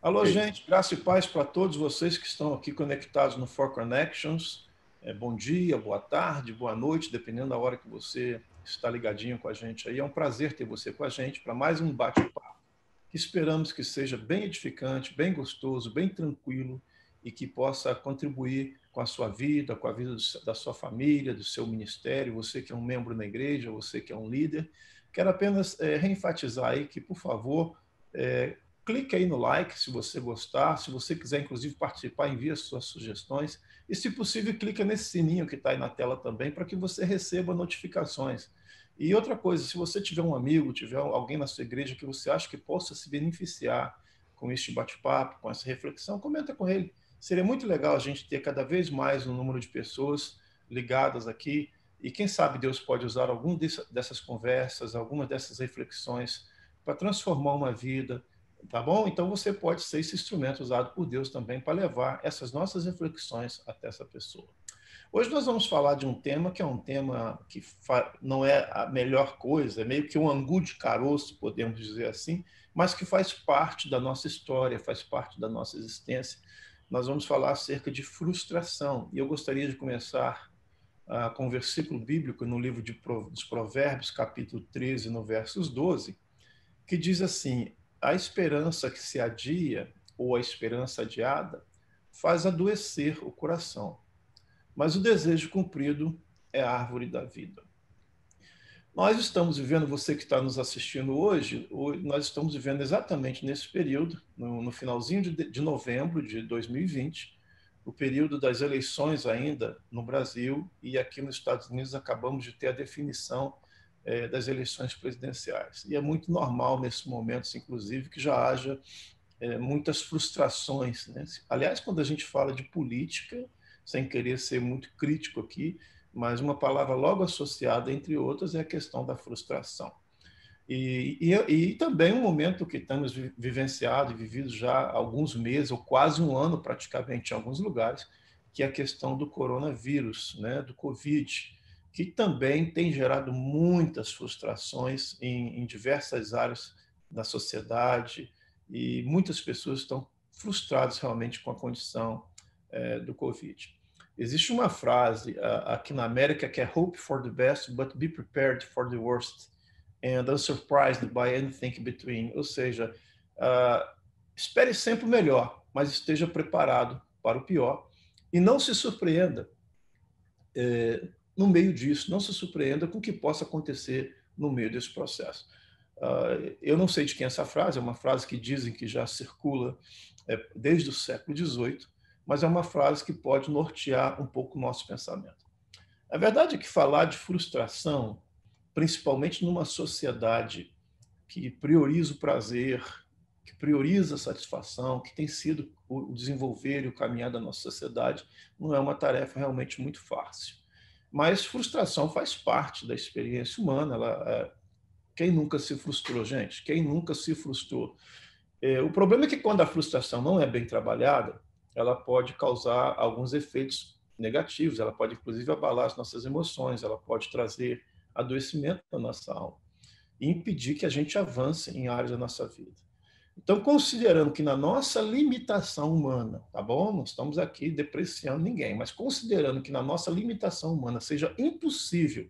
Alô, gente, graça e paz para todos vocês que estão aqui conectados no For Connections. Bom dia, boa tarde, boa noite, dependendo da hora que você está ligadinho com a gente aí. É um prazer ter você com a gente para mais um bate-papo, que esperamos que seja bem edificante, bem gostoso, bem tranquilo e que possa contribuir com a sua vida, com a vida da sua família, do seu ministério, você que é um membro da igreja, você que é um líder. Quero apenas reenfatizar aí que, por favor, clique aí no like se você gostar. Se você quiser, inclusive, participar, envie as suas sugestões. E, se possível, clica nesse sininho que está aí na tela também, para que você receba notificações. E outra coisa, se você tiver um amigo, tiver alguém na sua igreja que você acha que possa se beneficiar com este bate-papo, com essa reflexão, comenta com ele. Seria muito legal a gente ter cada vez mais um número de pessoas ligadas aqui. E quem sabe Deus pode usar alguma dessas conversas, algumas dessas reflexões para transformar uma vida. Tá bom? Então você pode ser esse instrumento usado por Deus também para levar essas nossas reflexões até essa pessoa. Hoje nós vamos falar de um tema que é um tema que não é a melhor coisa, é meio que um angu de caroço, podemos dizer assim, mas que faz parte da nossa história, faz parte da nossa existência. Nós vamos falar acerca de frustração. E eu gostaria de começar com um versículo bíblico no livro dos Provérbios, capítulo 13, no versos 12, que diz assim: a esperança que se adia, ou a esperança adiada, faz adoecer o coração, mas o desejo cumprido é a árvore da vida. Nós estamos vivendo, você que está nos assistindo hoje, nós estamos vivendo exatamente nesse período, no finalzinho de novembro de 2020, o período das eleições ainda no Brasil, e aqui nos Estados Unidos acabamos de ter a definição das eleições presidenciais. E é muito normal nesses momentos, inclusive, que já haja muitas frustrações, né? Aliás, quando a gente fala de política, sem querer ser muito crítico aqui, mas uma palavra logo associada, entre outras, é a questão da frustração. E também um momento que estamos vivenciado e vivido já há alguns meses, ou quase um ano praticamente em alguns lugares, que é a questão do coronavírus, né, do Covid, que também tem gerado muitas frustrações em diversas áreas da sociedade, e muitas pessoas estão frustradas realmente com a condição do Covid. Existe uma frase aqui na América que é "Hope for the best, but be prepared for the worst, and unsurprised by anything between", ou seja, espere sempre o melhor, mas esteja preparado para o pior e não se surpreenda no meio disso, não se surpreenda com o que possa acontecer no meio desse processo. Eu não sei de quem é essa frase, é uma frase que dizem que já circula desde o século XVIII, mas é uma frase que pode nortear um pouco o nosso pensamento. A verdade é que falar de frustração, principalmente numa sociedade que prioriza o prazer, que prioriza a satisfação, que tem sido o desenvolver e o caminhar da nossa sociedade, não é uma tarefa realmente muito fácil. Mas frustração faz parte da experiência humana. Quem nunca se frustrou, gente? Quem nunca se frustrou? O problema é que quando a frustração não é bem trabalhada, ela pode causar alguns efeitos negativos, ela pode inclusive abalar as nossas emoções, ela pode trazer adoecimento na nossa alma e impedir que a gente avance em áreas da nossa vida. Então, considerando que na nossa limitação humana, tá bom? Não estamos aqui depreciando ninguém, mas considerando que na nossa limitação humana seja impossível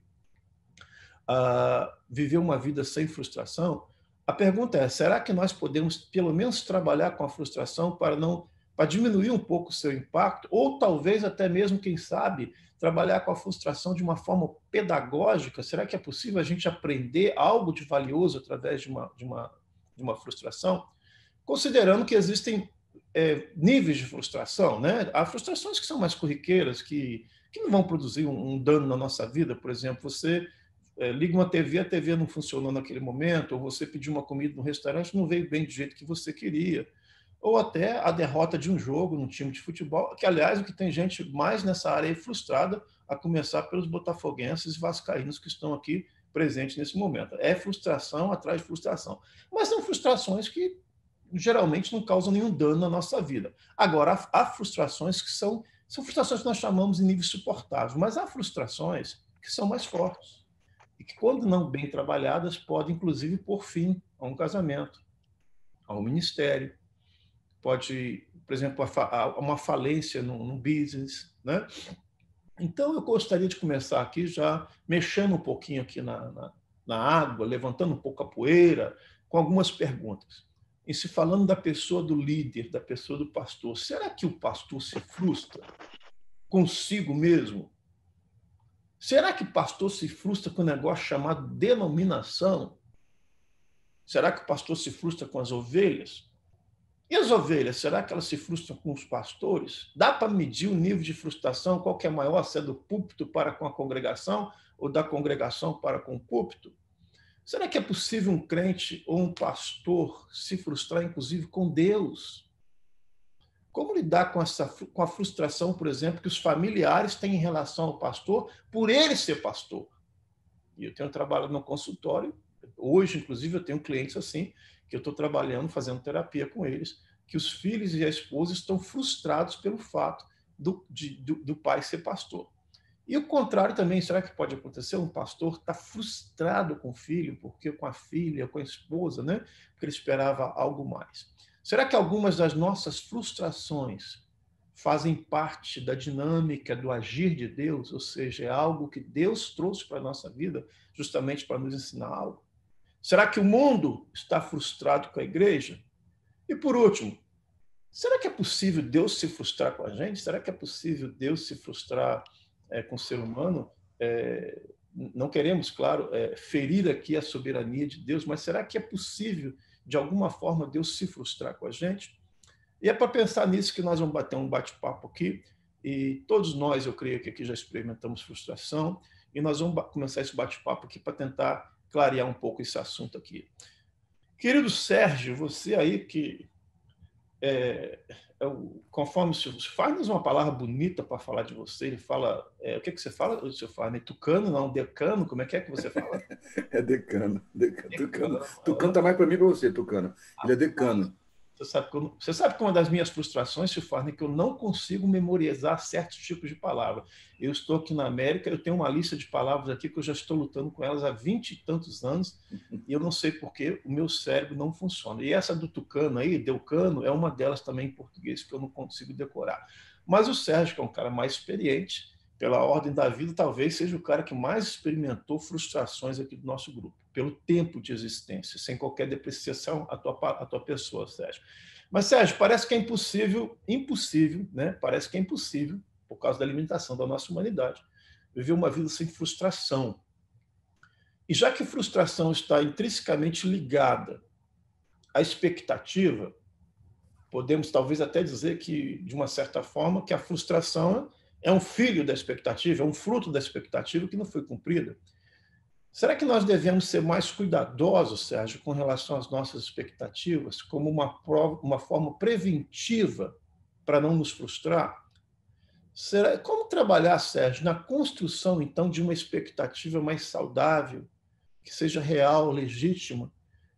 viver uma vida sem frustração, a pergunta é: será que nós podemos pelo menos trabalhar com a frustração para diminuir um pouco o seu impacto, ou talvez até mesmo, quem sabe, trabalhar com a frustração de uma forma pedagógica? Será que é possível a gente aprender algo de valioso através de uma frustração? Considerando que existem níveis de frustração, né? Há frustrações que são mais corriqueiras, que não vão produzir um dano na nossa vida. Por exemplo, você liga uma TV, a TV não funcionou naquele momento, ou você pediu uma comida no restaurante, não veio bem do jeito que você queria, ou até a derrota de um jogo num time de futebol, que, aliás, o que tem gente mais nessa área é frustrada, a começar pelos botafoguenses e vascaínos que estão aqui presentes nesse momento. É frustração atrás de frustração. Mas são frustrações que geralmente não causam nenhum dano na nossa vida. Agora, há frustrações que são frustrações que nós chamamos de nível suportável, mas há frustrações que que são mais fortes e que, quando não bem trabalhadas, podem, inclusive, pôr fim a um casamento, a um ministério, pode, por exemplo, a uma falência num business, né? Então, eu gostaria de começar aqui já mexendo um pouquinho aqui na água, levantando um pouco a poeira, com algumas perguntas. E se falando da pessoa do líder, da pessoa do pastor, será que o pastor se frustra consigo mesmo? Será que o pastor se frustra com um negócio chamado denominação? Será que o pastor se frustra com as ovelhas? E as ovelhas, será que elas se frustram com os pastores? Dá para medir o nível de frustração, qual que é maior, se é do púlpito para com a congregação ou da congregação para com o púlpito? Será que é possível um crente ou um pastor se frustrar, inclusive, com Deus? Como lidar com a frustração, por exemplo, que os familiares têm em relação ao pastor por ele ser pastor? E eu tenho trabalhado no consultório, hoje, inclusive, eu tenho clientes assim, que eu estou trabalhando, fazendo terapia com eles, que os filhos e a esposa estão frustrados pelo fato do pai ser pastor. E o contrário também, será que pode acontecer? Um pastor está frustrado com o filho, porque com a filha, com a esposa, né? Porque ele esperava algo mais. Será que algumas das nossas frustrações fazem parte da dinâmica do agir de Deus, ou seja, é algo que Deus trouxe para a nossa vida justamente para nos ensinar algo? Será que o mundo está frustrado com a igreja? E por último, será que é possível Deus se frustrar com a gente? Será que é possível Deus se frustrar com o ser humano? Não queremos, claro, ferir aqui a soberania de Deus, mas será que é possível, de alguma forma, Deus se frustrar com a gente? E é para pensar nisso que nós vamos bater um bate-papo aqui. E todos nós, eu creio que aqui já experimentamos frustração, e nós vamos começar esse bate-papo aqui para tentar clarear um pouco esse assunto aqui. Querido Sérgio, você aí que conforme o senhor Farnes, uma palavra bonita para falar de você, ele fala, o que você fala, o senhor Farnes? Tucano, não, decano, como é que você fala? É decano, tucano. Tucano está mais para mim que para você, Tucano. Ele é decano. Você sabe que uma das minhas frustrações, senhor Farnes, é que eu não consigo memorizar certos tipos de palavras. Eu estou aqui na América, eu tenho uma lista de palavras aqui que eu já estou lutando com elas há 20 e tantos anos, e eu não sei porquê o meu cérebro não funciona. E essa do tucano aí, deucano, é uma delas também em português que eu não consigo decorar. Mas o Sérgio, que é um cara mais experiente, pela ordem da vida, talvez seja o cara que mais experimentou frustrações aqui do nosso grupo, pelo tempo de existência, sem qualquer depreciação à tua pessoa, Sérgio. Mas, Sérgio, parece que é impossível, né? Parece que é impossível, por causa da limitação da nossa humanidade, viver uma vida sem frustração. E já que frustração está intrinsecamente ligada à expectativa, podemos talvez até dizer que, de uma certa forma, que a frustração é um filho da expectativa, é um fruto da expectativa que não foi cumprida. Será que nós devemos ser mais cuidadosos, Sérgio, com relação às nossas expectativas, como uma forma preventiva para não nos frustrar? Como trabalhar, Sérgio, na construção, então, de uma expectativa mais saudável, que seja real, legítima,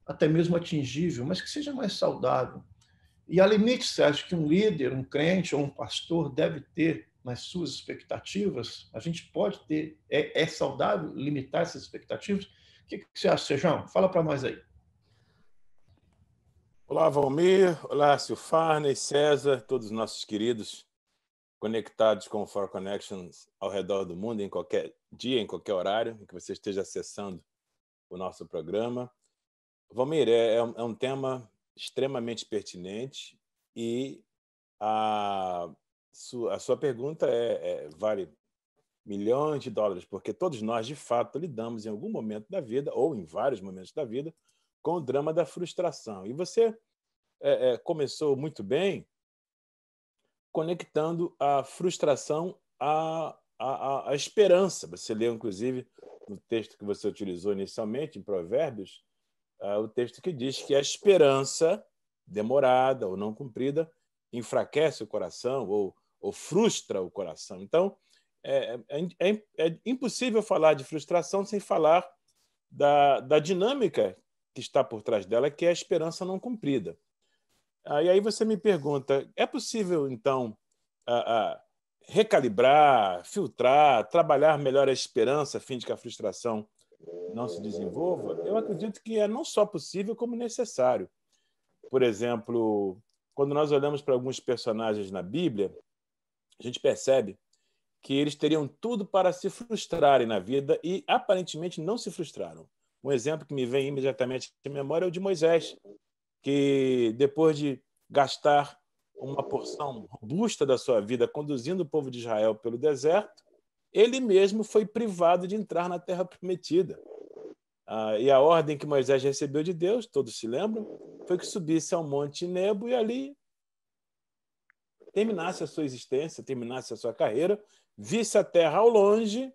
até mesmo atingível, mas que seja mais saudável? E há limites, Sérgio, que um líder, um crente ou um pastor deve ter nas suas expectativas? A gente pode ter, é saudável limitar essas expectativas? O que você acha, Sérgio? Fala para nós aí. Olá, Valmir. Olá, Silfarnes, César, todos os nossos queridos conectados com o For Connections ao redor do mundo, em qualquer dia, em qualquer horário, em que você esteja acessando o nosso programa. Valmir, é um tema extremamente pertinente e a sua pergunta vale milhões de dólares, porque todos nós, de fato, lidamos em algum momento da vida, ou em vários momentos da vida, com o drama da frustração. E você começou muito bem conectando a frustração à esperança. Você leu, inclusive, no texto que você utilizou inicialmente, em Provérbios, o texto que diz que a esperança demorada ou não cumprida enfraquece o coração ou frustra o coração. Então, é impossível falar de frustração sem falar da dinâmica que está por trás dela, que é a esperança não cumprida. E aí você me pergunta, é possível, então, recalibrar, filtrar, trabalhar melhor a esperança a fim de que a frustração não se desenvolva, eu acredito que é não só possível, como necessário. Por exemplo, quando nós olhamos para alguns personagens na Bíblia, a gente percebe que eles teriam tudo para se frustrarem na vida e, aparentemente, não se frustraram. Um exemplo que me vem imediatamente à memória é o de Moisés, que, depois de gastar uma porção robusta da sua vida conduzindo o povo de Israel pelo deserto, ele mesmo foi privado de entrar na Terra Prometida. E a ordem que Moisés recebeu de Deus, todos se lembram, foi que subisse ao Monte Nebo e ali terminasse a sua existência, terminasse a sua carreira, visse a Terra ao longe,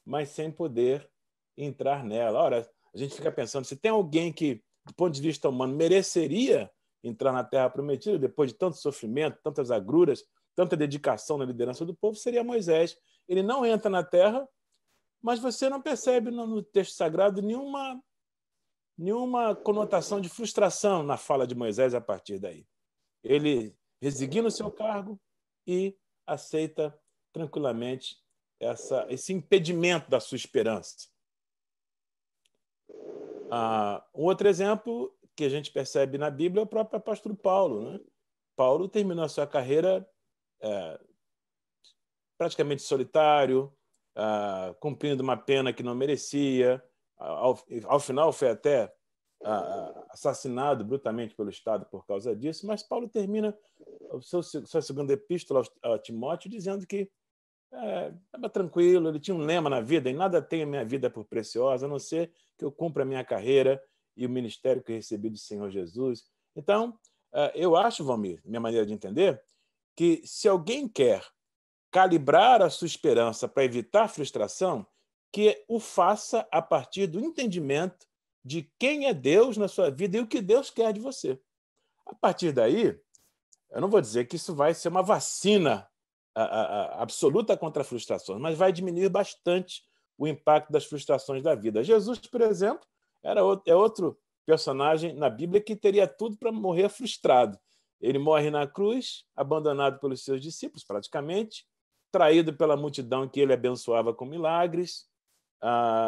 mas sem poder entrar nela. Ora, a gente fica pensando, se tem alguém que, do ponto de vista humano, mereceria entrar na Terra Prometida, depois de tanto sofrimento, tantas agruras, tanta dedicação na liderança do povo, seria Moisés. Ele não entra na Terra, mas você não percebe no texto sagrado nenhuma conotação de frustração na fala de Moisés a partir daí. Ele resigna o seu cargo e aceita tranquilamente esse impedimento da sua esperança. Um outro exemplo que a gente percebe na Bíblia é o próprio apóstolo Paulo, né? Paulo terminou a sua carreira praticamente solitário, cumprindo uma pena que não merecia. Ao final foi até assassinado brutalmente pelo Estado por causa disso, mas Paulo termina sua segunda epístola a Timóteo dizendo que estava tranquilo, ele tinha um lema na vida: em nada tenho a minha vida por preciosa, a não ser que eu cumpra a minha carreira e o ministério que eu recebi do Senhor Jesus. Então, eu acho, Valmir, minha maneira de entender, que se alguém quer calibrar a sua esperança para evitar frustração, que o faça a partir do entendimento de quem é Deus na sua vida e o que Deus quer de você. A partir daí, eu não vou dizer que isso vai ser uma vacina absoluta contra frustrações, mas vai diminuir bastante o impacto das frustrações da vida. Jesus, por exemplo, é outro personagem na Bíblia que teria tudo para morrer frustrado. Ele morre na cruz, abandonado pelos seus discípulos, praticamente, traído pela multidão que ele abençoava com milagres,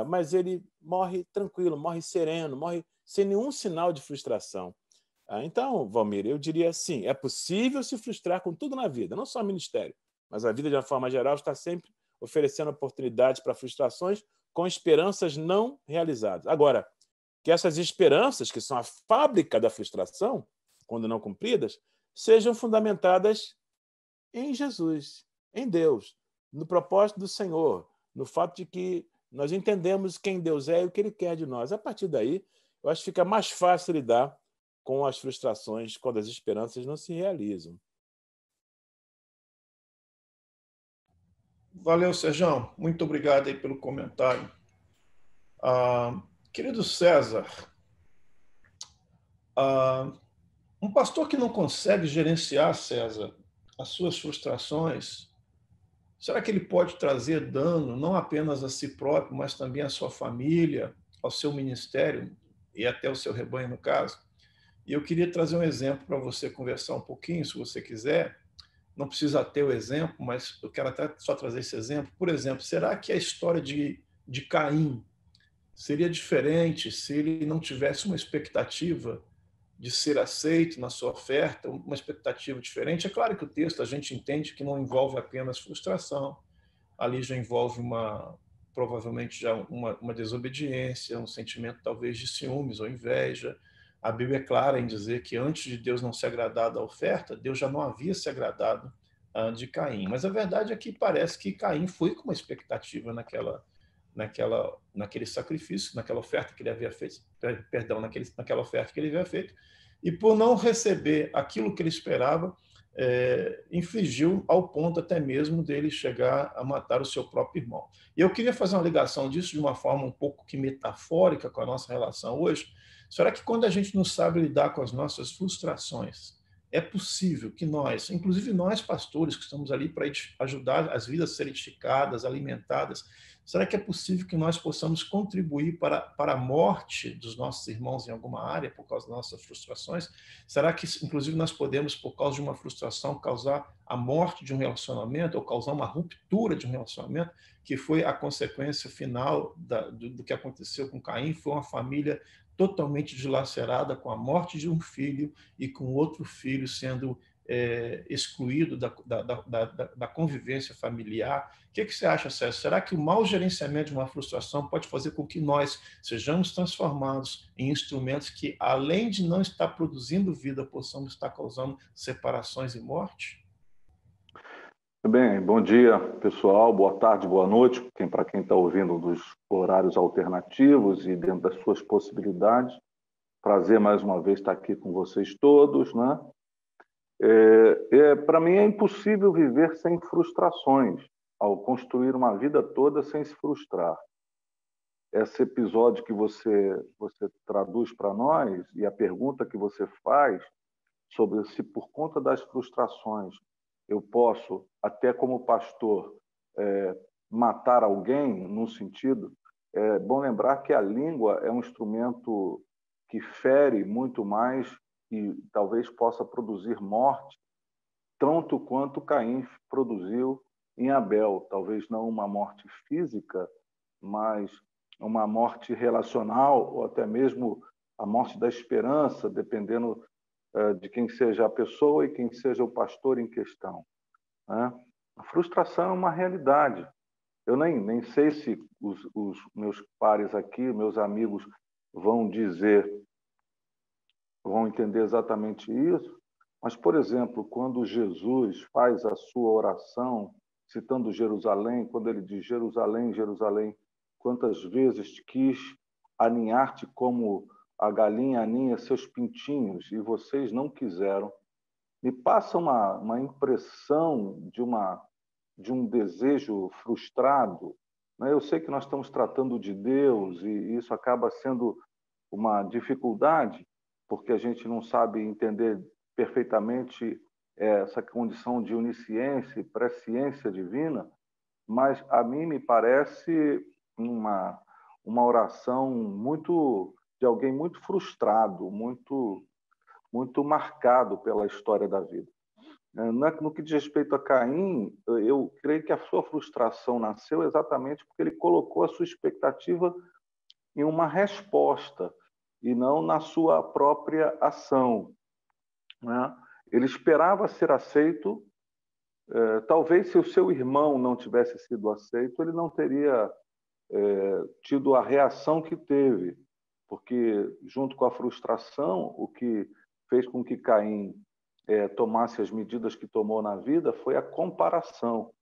mas ele morre tranquilo, morre sereno, morre sem nenhum sinal de frustração. Então, Valmir, eu diria assim, é possível se frustrar com tudo na vida, não só o ministério, mas a vida, de uma forma geral, está sempre oferecendo oportunidades para frustrações com esperanças não realizadas. Agora, que essas esperanças, que são a fábrica da frustração, quando não cumpridas, sejam fundamentadas em Jesus, em Deus, no propósito do Senhor, no fato de que nós entendemos quem Deus é e o que Ele quer de nós. A partir daí, eu acho que fica mais fácil lidar com as frustrações quando as esperanças não se realizam. Valeu, Sérgio. Muito obrigado aí pelo comentário. Querido César, um pastor que não consegue gerenciar, César, as suas frustrações, será que ele pode trazer dano não apenas a si próprio, mas também à sua família, ao seu ministério e até ao seu rebanho, no caso? E eu queria trazer um exemplo para você conversar um pouquinho, se você quiser. Não precisa ter o exemplo, mas eu quero até só trazer esse exemplo. Por exemplo, será que a história de Caim seria diferente se ele não tivesse uma expectativa de ser aceito na sua oferta, uma expectativa diferente? É claro que o texto a gente entende que não envolve apenas frustração, ali já envolve provavelmente já uma desobediência, um sentimento talvez de ciúmes ou inveja. A Bíblia é clara em dizer que antes de Deus não se agradar da oferta, Deus já não havia se agradado de Caim. Mas a verdade é que parece que Caim foi com uma expectativa naquele sacrifício, naquela oferta que ele havia feito, perdão, naquela oferta que ele havia feito, e por não receber aquilo que ele esperava, infligiu ao ponto até mesmo dele chegar a matar o seu próprio irmão. E eu queria fazer uma ligação disso de uma forma um pouco que metafórica com a nossa relação hoje. Será que quando a gente não sabe lidar com as nossas frustrações, é possível que nós, inclusive nós pastores que estamos ali para ajudar as vidas a serem edificadas, alimentadas, será que é possível que nós possamos contribuir para a morte dos nossos irmãos em alguma área por causa das nossas frustrações? Será que, inclusive, nós podemos, por causa de uma frustração, causar a morte de um relacionamento ou causar uma ruptura de um relacionamento, que foi a consequência final do que aconteceu com Caim? Foi uma família totalmente dilacerada, com a morte de um filho e com outro filho sendo excluído da convivência familiar. O que você acha, César? Será que o mau gerenciamento de uma frustração pode fazer com que nós sejamos transformados em instrumentos que, além de não estar produzindo vida, possamos estar causando separações e morte? Bem, bom dia, pessoal. Boa tarde, boa noite. Para quem está ouvindo dos horários alternativos e dentro das suas possibilidades. Prazer, mais uma vez, estar aqui com vocês todos, né? Para mim é impossível viver sem frustrações, ao construir uma vida toda sem se frustrar. Esse episódio que você traduz para nós e a pergunta que você faz sobre se por conta das frustrações eu posso, até como pastor, matar alguém, num sentido, é bom lembrar que a língua é um instrumento que fere muito mais e talvez possa produzir morte, tanto quanto Caim produziu em Abel. Talvez não uma morte física, mas uma morte relacional, ou até mesmo a morte da esperança, dependendo de quem seja a pessoa e quem seja o pastor em questão, né? A frustração é uma realidade. Eu nem sei se os meus pares aqui, meus amigos, vão entender exatamente isso, mas, por exemplo, quando Jesus faz a sua oração, citando Jerusalém, quando ele diz: Jerusalém, Jerusalém, quantas vezes quis aninhar-te como a galinha aninha seus pintinhos, e vocês não quiseram. Me passa uma impressão de um desejo frustrado, né? Eu sei que nós estamos tratando de Deus e isso acaba sendo uma dificuldade, porque a gente não sabe entender perfeitamente essa condição de onisciência e presciência divina, mas a mim me parece uma oração muito de alguém muito frustrado, muito marcado pela história da vida. No que diz respeito a Caim, eu creio que a sua frustração nasceu exatamente porque ele colocou a sua expectativa em uma resposta e não na sua própria ação, né? Ele esperava ser aceito. Talvez se o seu irmão não tivesse sido aceito, ele não teria tido a reação que teve, porque junto com a frustração, o que fez com que Caim tomasse as medidas que tomou na vida foi a comparação.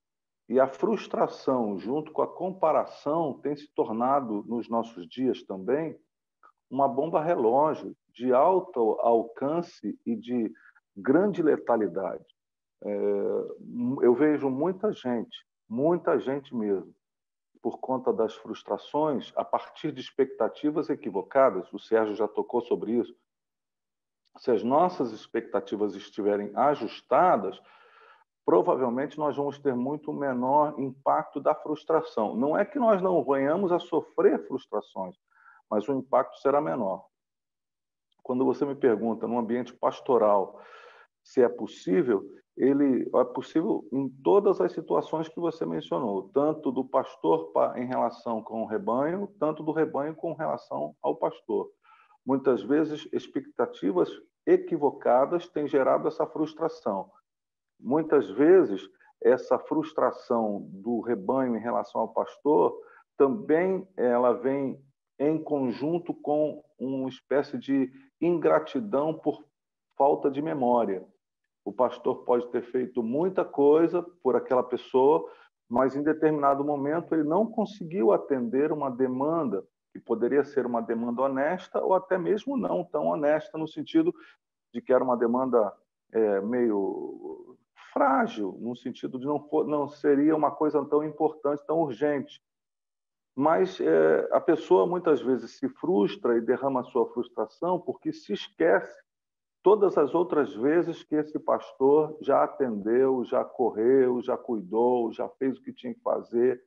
E a frustração, junto com a comparação, tem se tornado, nos nossos dias também, uma bomba relógio de alto alcance e de grande letalidade. Eu vejo muita gente mesmo, por conta das frustrações, a partir de expectativas equivocadas. O Sérgio já tocou sobre isso. Se as nossas expectativas estiverem ajustadas, provavelmente nós vamos ter muito menor impacto da frustração. Não é que nós não venhamos a sofrer frustrações, mas o impacto será menor. Quando você me pergunta, no ambiente pastoral, se é possível, é possível em todas as situações que você mencionou, tanto do pastor em relação com o rebanho, tanto do rebanho com relação ao pastor. Muitas vezes, expectativas equivocadas têm gerado essa frustração. Muitas vezes, essa frustração do rebanho em relação ao pastor também ela vem em conjunto com uma espécie de ingratidão por falta de memória. O pastor pode ter feito muita coisa por aquela pessoa, mas em determinado momento ele não conseguiu atender uma demanda que poderia ser uma demanda honesta ou até mesmo não tão honesta, no sentido de que era uma demanda meio frágil, no sentido de não seria uma coisa tão importante, tão urgente. Mas a pessoa muitas vezes se frustra e derrama a sua frustração porque se esquece todas as outras vezes que esse pastor já atendeu, já correu, já cuidou, já fez o que tinha que fazer.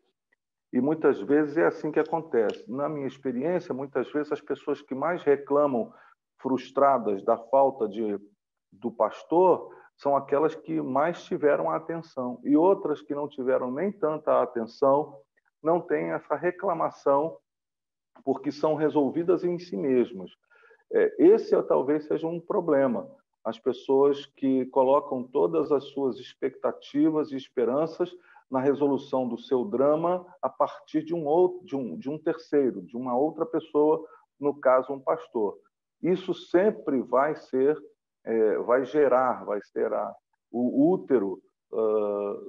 E muitas vezes é assim que acontece. Na minha experiência, muitas vezes as pessoas que mais reclamam frustradas da falta do pastor são aquelas que mais tiveram a atenção. E outras que não tiveram nem tanta atenção não têm essa reclamação porque são resolvidas em si mesmas. Esse talvez seja um problema. As pessoas que colocam todas as suas expectativas e esperanças na resolução do seu drama a partir de um terceiro, de uma outra pessoa, no caso, um pastor. Isso sempre vai ser o útero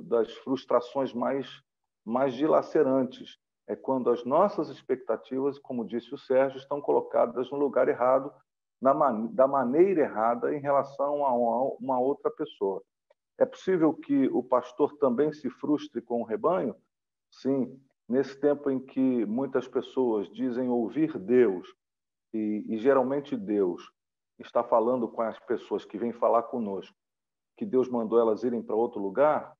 das frustrações mais dilacerantes. É quando as nossas expectativas, como disse o Sérgio, estão colocadas no lugar errado, da maneira errada em relação a uma outra pessoa. É possível que o pastor também se frustre com o rebanho? Sim. Nesse tempo em que muitas pessoas dizem ouvir Deus, e geralmente Deus está falando com as pessoas que vêm falar conosco, que Deus mandou elas irem para outro lugar,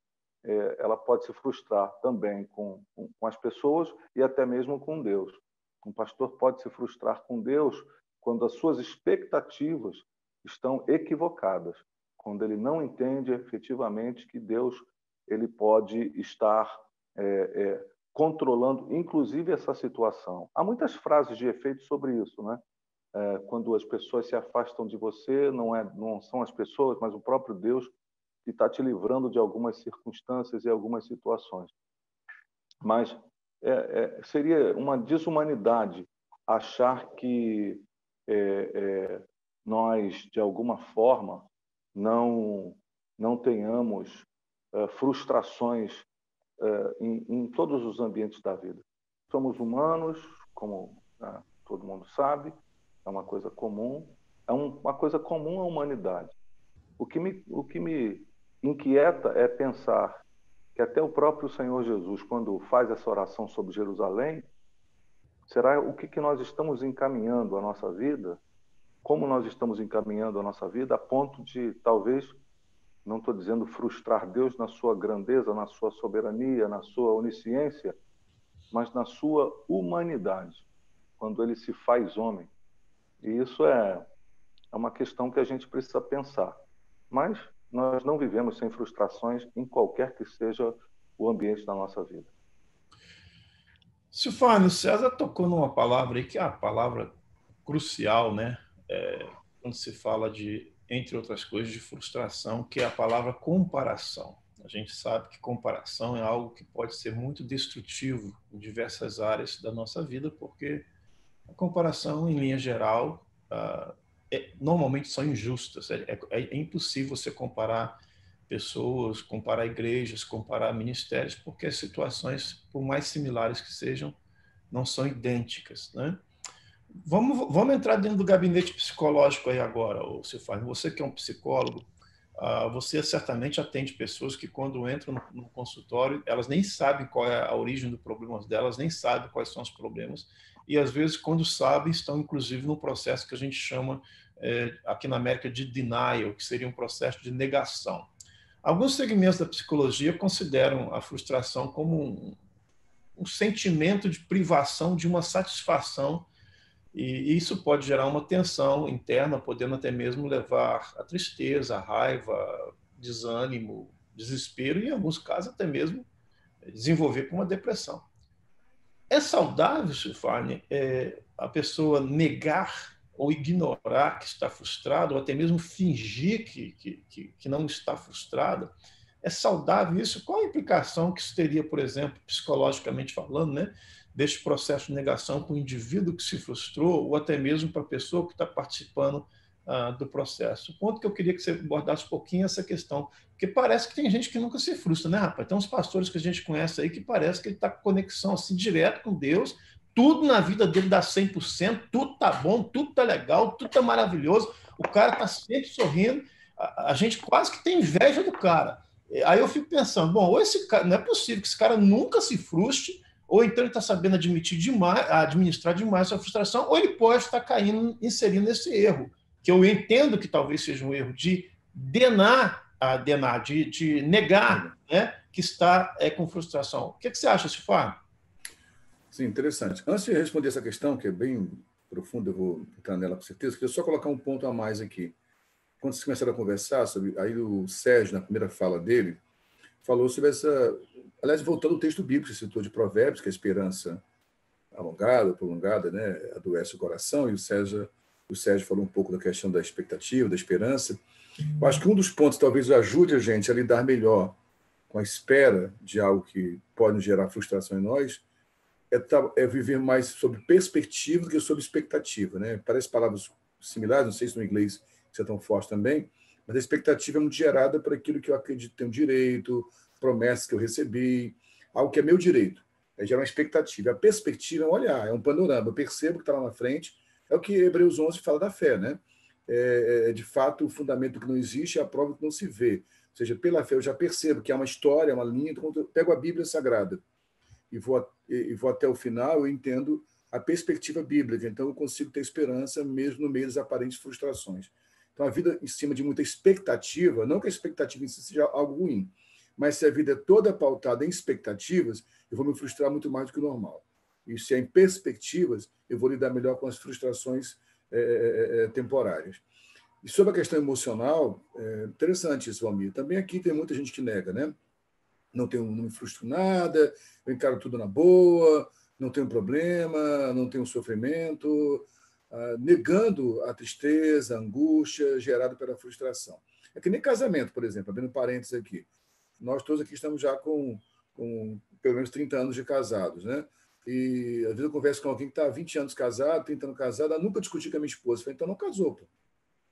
ela pode se frustrar também com as pessoas e até mesmo com Deus. Um pastor pode se frustrar com Deus quando as suas expectativas estão equivocadas, quando ele não entende efetivamente que Deus ele pode estar controlando, inclusive, essa situação. Há muitas frases de efeito sobre isso, né? Quando as pessoas se afastam de você, não são as pessoas, mas o próprio Deus que está te livrando de algumas circunstâncias e algumas situações. Mas seria uma desumanidade achar que nós, de alguma forma, não tenhamos frustrações em todos os ambientes da vida. Somos humanos, como todo mundo sabe, é uma coisa comum, à humanidade. O que me inquieta é pensar que até o próprio Senhor Jesus, quando faz essa oração sobre Jerusalém, será o que nós estamos encaminhando a nossa vida, como nós estamos encaminhando a nossa vida, a ponto de, talvez, não estou dizendo frustrar Deus na sua grandeza, na sua soberania, na sua onisciência, mas na sua humanidade, quando ele se faz homem. E isso é uma questão que a gente precisa pensar. Mas nós não vivemos sem frustrações em qualquer que seja o ambiente da nossa vida. Silvano, César tocou numa palavra aí que é a palavra crucial, né? Quando se fala de, entre outras coisas, de frustração, que é a palavra comparação. A gente sabe que comparação é algo que pode ser muito destrutivo em diversas áreas da nossa vida, porque a comparação, em linha geral, normalmente são injustas. É impossível você comparar pessoas, comparar igrejas, comparar ministérios, porque as situações, por mais similares que sejam, não são idênticas, né? Vamos entrar dentro do gabinete psicológico aí agora, Silvano. Você que é um psicólogo, você certamente atende pessoas que, quando entram no consultório, elas nem sabem qual é a origem do problema delas, nem sabem quais são os problemas, e, às vezes, quando sabem, estão, inclusive, no processo que a gente chama, aqui na América, de denial, que seria um processo de negação. Alguns segmentos da psicologia consideram a frustração como um sentimento de privação de uma satisfação, e isso pode gerar uma tensão interna, podendo até mesmo levar a tristeza, a raiva, desânimo, desespero e, em alguns casos, até mesmo desenvolver com uma depressão. É saudável, Silvano, a pessoa negar ou ignorar que está frustrada, ou até mesmo fingir que não está frustrada? É saudável isso? Qual a implicação que isso teria, por exemplo, psicologicamente falando, né, deste processo de negação com o indivíduo que se frustrou, ou até mesmo para a pessoa que está participando do processo? O ponto que eu queria que você abordasse um pouquinho é essa questão, porque parece que tem gente que nunca se frustra, né, rapaz? Tem uns pastores que a gente conhece aí que parece que ele está com conexão assim, direto com Deus, tudo na vida dele dá 100%, tudo tá bom, tudo tá legal, tudo tá maravilhoso, o cara está sempre sorrindo, a gente quase que tem inveja do cara. Aí eu fico pensando, bom, ou esse cara, não é possível que esse cara nunca se frustre, ou então ele está sabendo administrar demais a frustração, ou ele pode estar inserindo esse erro, que eu entendo que talvez seja um erro de de negar, né, que está com frustração. O que você acha, Silvano? Sim, interessante. Antes de responder essa questão, que é bem profunda, eu vou entrar nela com certeza, queria só colocar um ponto a mais aqui. Quando vocês começaram a conversar, aí o Sérgio, na primeira fala dele, falou sobre essa... Aliás, voltando ao texto bíblico, você citou de Provérbios, que a esperança alongada, prolongada, né, adoece o coração, e o Sérgio falou um pouco da questão da expectativa, da esperança. Eu acho que um dos pontos talvez ajude a gente a lidar melhor com a espera de algo que pode gerar frustração em nós é viver mais sobre perspectiva do que sobre expectativa, né? Parece palavras similares, não sei se no inglês isso é tão forte também, mas a expectativa é muito gerada por aquilo que eu acredito ter um direito, promessas que eu recebi, algo que é meu direito. É gerar uma expectativa. A perspectiva é um olhar, é um panorama. Eu percebo que está lá na frente. É o que Hebreus 11 fala da fé, né? De fato, o fundamento que não existe é a prova que não se vê. Ou seja, pela fé eu já percebo que há uma história, uma linha. Então, quando eu pego a Bíblia Sagrada e vou até o final, eu entendo a perspectiva bíblica. Então, eu consigo ter esperança mesmo no meio das aparentes frustrações. Então, a vida em cima de muita expectativa, não que a expectativa em si seja algo ruim, mas se a vida é toda pautada em expectativas, eu vou me frustrar muito mais do que o normal. E se é em perspectivas, eu vou lidar melhor com as frustrações temporárias. E sobre a questão emocional, interessante isso, Valmir. Também aqui tem muita gente que nega, né? Não me frustro nada, eu encaro tudo na boa, não tenho problema, não tenho sofrimento, negando a tristeza, a angústia gerada pela frustração. É que nem casamento, por exemplo, abrindo parênteses aqui. Nós todos aqui estamos já com pelo menos 30 anos de casados, né? E às vezes eu converso com alguém que está há 20 anos casado, 30 anos casado, eu nunca discuti com a minha esposa. Eu falei, então não casou, pô.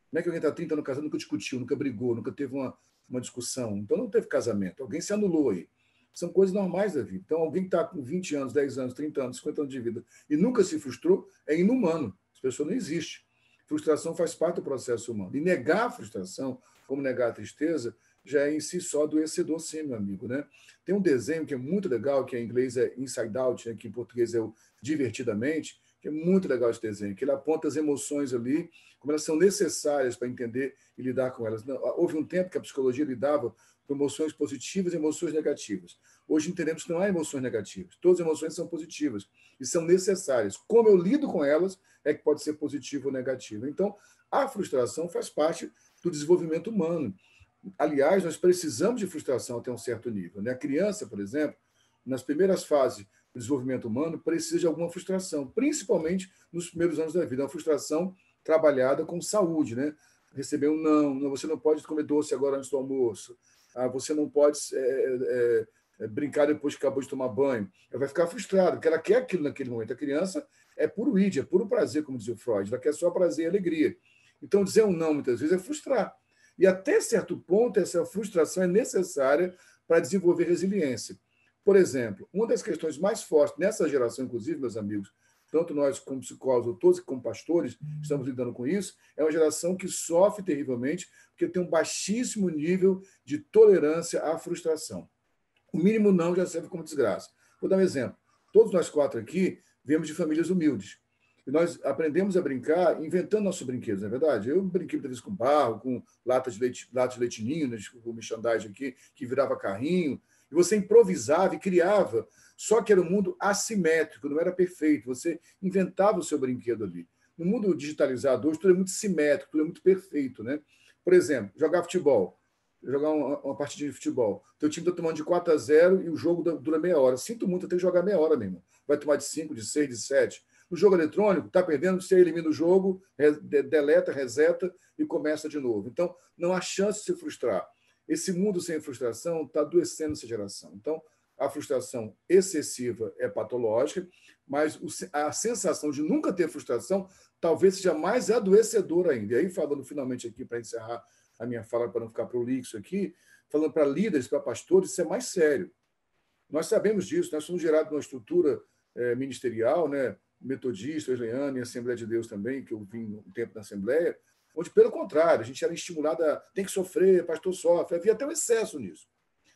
Como é que alguém está 30 anos casado, nunca discutiu, nunca brigou, nunca teve uma discussão? Então não teve casamento. Alguém se anulou aí. São coisas normais da vida. Então, alguém que está com 20 anos, 10 anos, 30 anos, 50 anos de vida e nunca se frustrou, é inumano. Essa pessoa não existe. Frustração faz parte do processo humano. E negar a frustração, como negar a tristeza, já é em si só adoecedor, sim, meu amigo, né? Tem um desenho que é muito legal, que em inglês é Inside Out, né, que em português é o Divertidamente, que é muito legal esse desenho, que ele aponta as emoções ali, como elas são necessárias para entender e lidar com elas. Houve um tempo que a psicologia lidava com emoções positivas e emoções negativas. Hoje entendemos que não há emoções negativas. Todas as emoções são positivas e são necessárias. Como eu lido com elas é que pode ser positivo ou negativo. Então, a frustração faz parte do desenvolvimento humano. Aliás, nós precisamos de frustração até um certo nível, né? A criança, por exemplo, nas primeiras fases do desenvolvimento humano, precisa de alguma frustração, principalmente nos primeiros anos da vida. Uma frustração trabalhada com saúde, né? Receber um não, você não pode comer doce agora antes do almoço, você não pode brincar depois que acabou de tomar banho. Ela vai ficar frustrada, porque ela quer aquilo naquele momento. A criança é puro id, é puro prazer, como dizia o Freud, ela quer só prazer e alegria. Então, dizer um não, muitas vezes, é frustrar. E até certo ponto, essa frustração é necessária para desenvolver resiliência. Por exemplo, uma das questões mais fortes nessa geração, inclusive, meus amigos, tanto nós como psicólogos, todos como pastores, estamos lidando com isso, é uma geração que sofre terrivelmente porque tem um baixíssimo nível de tolerância à frustração. O mínimo não já serve como desgraça. Vou dar um exemplo. Todos nós quatro aqui viemos de famílias humildes. E nós aprendemos a brincar inventando nossos brinquedos, não é verdade? Eu brinquei muitas vezes com barro, com lata de leite ninho, né, o merchandising aqui, que virava carrinho. E você improvisava e criava, só que era um mundo assimétrico, não era perfeito. Você inventava o seu brinquedo ali. No mundo digitalizado hoje, tudo é muito simétrico, tudo é muito perfeito, né? Por exemplo, jogar futebol. Jogar uma partidinha de futebol. Teu time está tomando de 4-0 e o jogo dura meia hora. Sinto muito, tem que jogar meia hora mesmo. Vai tomar de 5, de 6, de 7. No jogo eletrônico, está perdendo, você elimina o jogo, deleta, reseta e começa de novo. Então, não há chance de se frustrar. Esse mundo sem frustração está adoecendo essa geração. Então, a frustração excessiva é patológica, mas a sensação de nunca ter frustração talvez seja mais adoecedora ainda. E aí, falando finalmente aqui, para encerrar a minha fala, para não ficar prolixo aqui, falando para líderes, para pastores, isso é mais sério. Nós sabemos disso, nós somos gerados numa estrutura ministerial, né? Metodista, Wesleyana e Assembleia de Deus também, que eu vim um tempo na Assembleia, onde, pelo contrário, a gente era estimulado a tem que sofrer, pastor sofre, havia até um excesso nisso.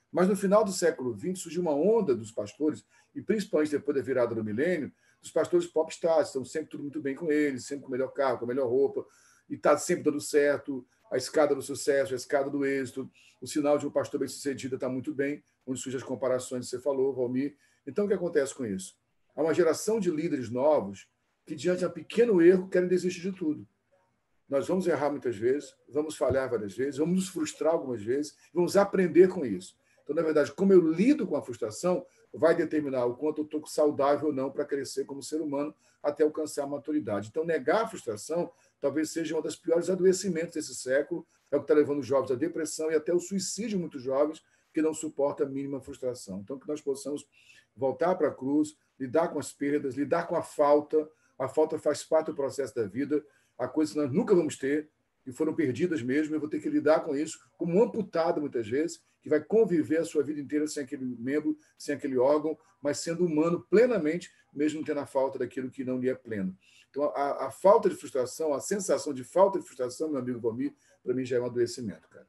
Mas no final do século XX surgiu uma onda dos pastores, e principalmente depois da virada do milênio, dos pastores popstars, estão sempre tudo muito bem com eles, sempre com o melhor carro, com a melhor roupa, e está sempre dando certo, a escada do sucesso, a escada do êxito, o sinal de um pastor bem-sucedido está muito bem, onde surgem as comparações que você falou, Valmir. Então, o que acontece com isso? Há uma geração de líderes novos que, diante de um pequeno erro, querem desistir de tudo. Nós vamos errar muitas vezes, vamos falhar várias vezes, vamos nos frustrar algumas vezes, vamos aprender com isso. Então, na verdade, como eu lido com a frustração vai determinar o quanto eu estou saudável ou não para crescer como ser humano até alcançar a maturidade. Então, negar a frustração talvez seja um dos piores adoecimentos desse século, é o que está levando os jovens à depressão e até o suicídio de muitos jovens que não suportam a mínima frustração. Então, que nós possamos voltar para a cruz, lidar com as perdas, lidar com a falta faz parte do processo da vida, há coisas que nós nunca vamos ter, que foram perdidas mesmo, eu vou ter que lidar com isso, como um amputado, muitas vezes, que vai conviver a sua vida inteira sem aquele membro, sem aquele órgão, mas sendo humano plenamente, mesmo tendo a falta daquilo que não lhe é pleno. Então, a falta de frustração, a sensação de falta de frustração, meu amigo Valmir, para mim já é um adoecimento, cara.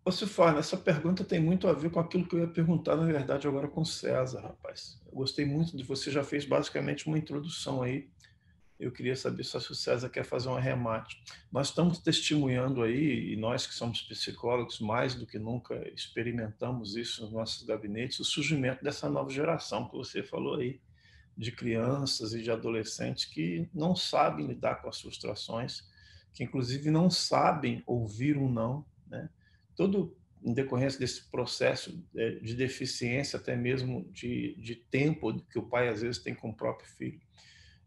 Ô, Silfarne, essa pergunta tem muito a ver com aquilo que eu ia perguntar, na verdade, agora com o César, rapaz. Eu gostei muito de você, já fez basicamente uma introdução aí. Eu queria saber só se o César quer fazer um arremate. Nós estamos testemunhando aí, e nós que somos psicólogos, mais do que nunca experimentamos isso nos nossos gabinetes, o surgimento dessa nova geração que você falou aí, de crianças e de adolescentes que não sabem lidar com as frustrações, que inclusive não sabem ouvir um não, né? Todo em decorrência desse processo de deficiência, até mesmo de tempo que o pai às vezes tem com o próprio filho.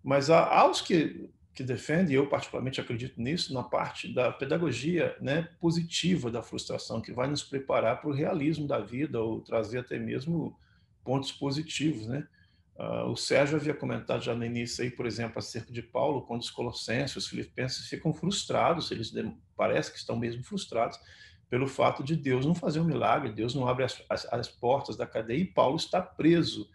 Mas há os que defendem, e eu particularmente acredito nisso, na parte da pedagogia, né, positiva da frustração, que vai nos preparar para o realismo da vida, ou trazer até mesmo pontos positivos, né? O Sérgio havia comentado já no início, aí, por exemplo, acerca de Paulo, quando os colossenses, os filipenses ficam frustrados, eles parece que estão mesmo frustrados pelo fato de Deus não fazer um milagre, Deus não abre as portas da cadeia e Paulo está preso.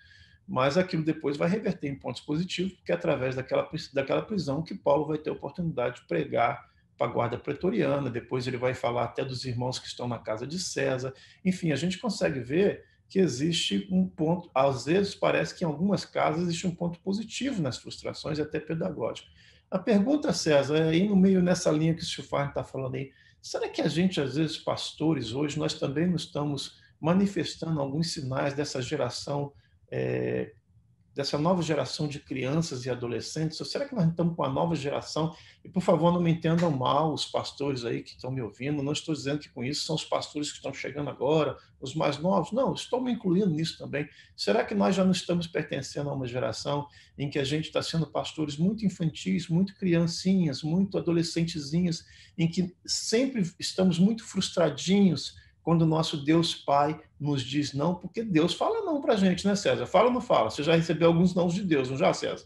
Mas aquilo depois vai reverter em pontos positivos, porque é através daquela prisão que Paulo vai ter a oportunidade de pregar para a guarda pretoriana, depois ele vai falar até dos irmãos que estão na casa de César. Enfim, a gente consegue ver que existe um ponto, às vezes parece que em algumas casas existe um ponto positivo nas frustrações e até pedagógico. A pergunta, César, é aí no meio nessa linha que o Silfarne está falando aí, será que a gente, às vezes, pastores, hoje, nós também não estamos manifestando alguns sinais dessa geração dessa nova geração de crianças e adolescentes? Ou será que nós estamos com a nova geração? E, por favor, não me entendam mal os pastores aí que estão me ouvindo, não estou dizendo que com isso são os pastores que estão chegando agora, os mais novos, não, estou me incluindo nisso também. Será que nós já não estamos pertencendo a uma geração em que a gente está sendo pastores muito infantis, muito criancinhas, muito adolescentezinhas, em que sempre estamos muito frustradinhos quando o nosso Deus Pai nos diz não, porque Deus fala não para a gente, né, César? Fala ou não fala? Você já recebeu alguns nãos de Deus, não já, César?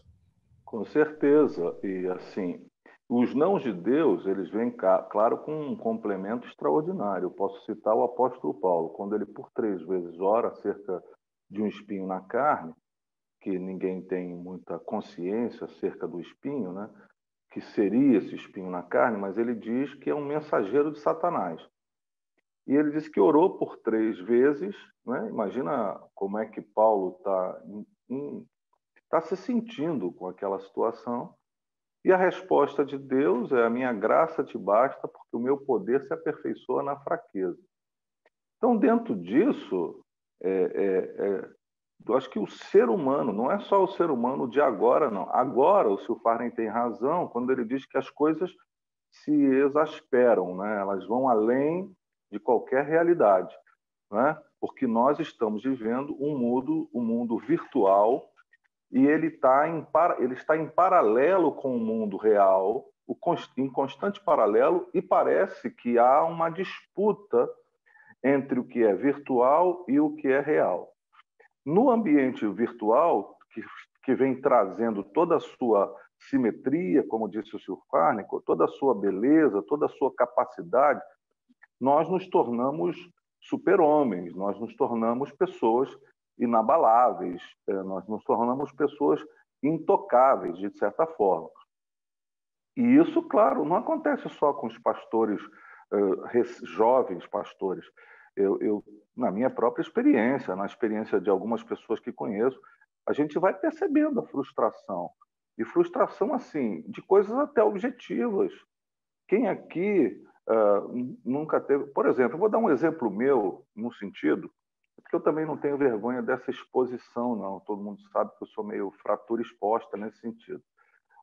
Com certeza. E, assim, os nãos de Deus, eles vêm, claro, com um complemento extraordinário. Eu posso citar o apóstolo Paulo, quando ele por 3 vezes ora acerca de um espinho na carne, que ninguém tem muita consciência acerca do espinho, né? Que seria esse espinho na carne, mas ele diz que é um mensageiro de Satanás. E ele disse que orou por 3 vezes, né? Imagina como é que Paulo está se sentindo com aquela situação. E a resposta de Deus é: a minha graça te basta, porque o meu poder se aperfeiçoa na fraqueza. Então, dentro disso, eu acho que o ser humano, não é só o ser humano de agora, não. Agora, o Silfarne tem razão quando ele diz que as coisas se exasperam, né? Elas vão além de qualquer realidade, né? Porque nós estamos vivendo um mundo virtual, e ele está em paralelo com o mundo real, em constante paralelo, e parece que há uma disputa entre o que é virtual e o que é real. No ambiente virtual, que vem trazendo toda a sua simetria, como disse o Silfarne, toda a sua beleza, toda a sua capacidade, nós nos tornamos super-homens, nós nos tornamos pessoas inabaláveis, nós nos tornamos pessoas intocáveis, de certa forma. E isso, claro, não acontece só com os pastores, jovens pastores. Eu, na minha própria experiência, na experiência de algumas pessoas que conheço, a gente vai percebendo a frustração. E frustração, assim, de coisas até objetivas. Quem aqui nunca teve... Por exemplo, eu vou dar um exemplo meu, no sentido Porque eu também não tenho vergonha dessa exposição, não. Todo mundo sabe que eu sou meio fratura exposta nesse sentido.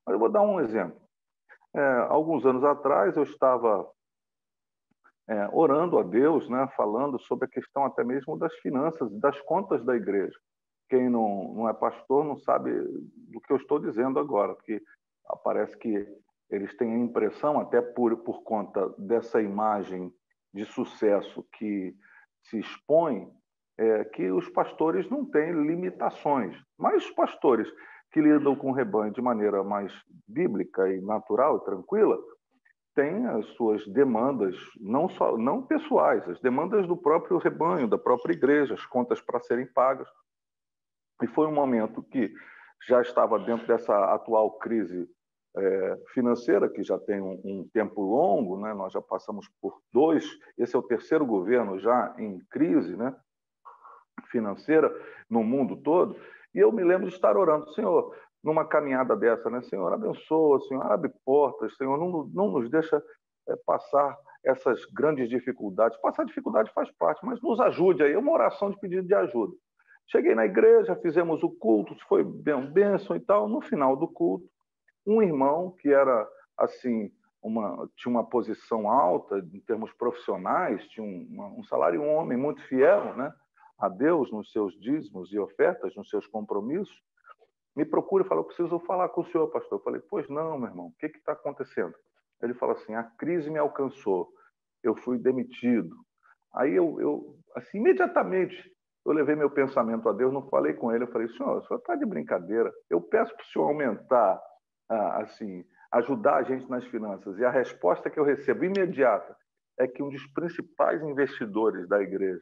Mas eu vou dar um exemplo. Alguns anos atrás, eu estava orando a Deus, né, falando sobre a questão até mesmo das finanças, das contas da igreja. Quem não é pastor não sabe do que eu estou dizendo agora, porque parece que eles têm a impressão, até por conta dessa imagem de sucesso que se expõe, que os pastores não têm limitações. Mas os pastores que lidam com o rebanho de maneira mais bíblica e natural e tranquila, têm as suas demandas, não pessoais, as demandas do próprio rebanho, da própria igreja, as contas para serem pagas. E foi um momento que já estava dentro dessa atual crise financeira, que já tem um tempo longo, né? Nós já passamos por esse é o terceiro governo já em crise, né, financeira no mundo todo, e eu me lembro de estar orando, Senhor, numa caminhada dessa, né? Senhor, abençoa, Senhor, abre portas, Senhor, não nos deixa passar essas grandes dificuldades. Passar dificuldade faz parte, mas nos ajude aí. É uma oração de pedido de ajuda. Cheguei na igreja, fizemos o culto, foi bem bênção e tal. No final do culto, um irmão que era assim, tinha uma posição alta em termos profissionais, tinha um salário, um homem muito fiel, né, a Deus nos seus dízimos e ofertas, nos seus compromissos, me procura e fala, eu preciso falar com o senhor, pastor. Eu falei, pois não, meu irmão, o que está acontecendo? Ele fala assim, a crise me alcançou, eu fui demitido. Aí eu assim, imediatamente, eu levei meu pensamento a Deus, não falei com ele, eu falei, o senhor está de brincadeira, eu peço para o senhor aumentar, assim, ajudar a gente nas finanças. E a resposta que eu recebo imediata é que um dos principais investidores da igreja,